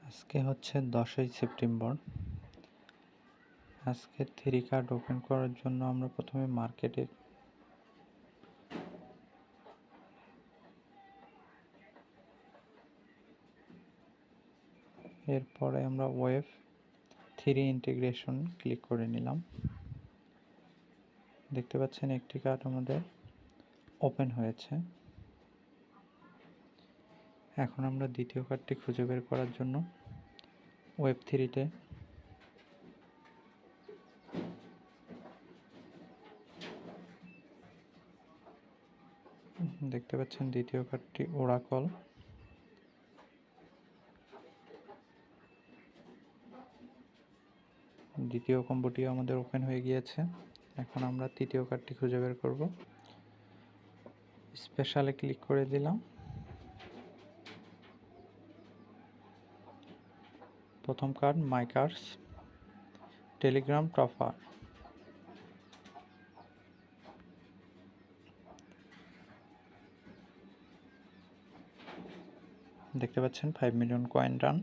আজকে হচ্ছে 10ই সেপ্টেম্বর। আজকে 3 কার্ড ওপেন করার জন্য আমরা প্রথমে মার্কেটে এরপরে আমরা ওয়েভ 3 ইন্টিগ্রেশন ক্লিক করে নিলাম। দেখতে পাচ্ছেন একটি কার্ড আমাদের ওপেন হয়েছে। এখন আমরা দ্বিতীয় কার্ডটি খুঁজে বের করার জন্য ওয়েভ 3-তে দেখতে পাচ্ছেন দ্বিতীয় কার্ডটি ওরাকল। দ্বিতীয় কম্বোটিও আমাদের ওপেন হয়ে গিয়েছে। এখন আমরা তৃতীয় কার্ডটি খুঁজে বের করব। স্পেশালে ক্লিক করে দিলাম। প্রথম কার্ড মাইকার্স টেলিগ্রাম টপার। দেখতে পাচ্ছেন 5 মিলিয়ন কয়েন রান।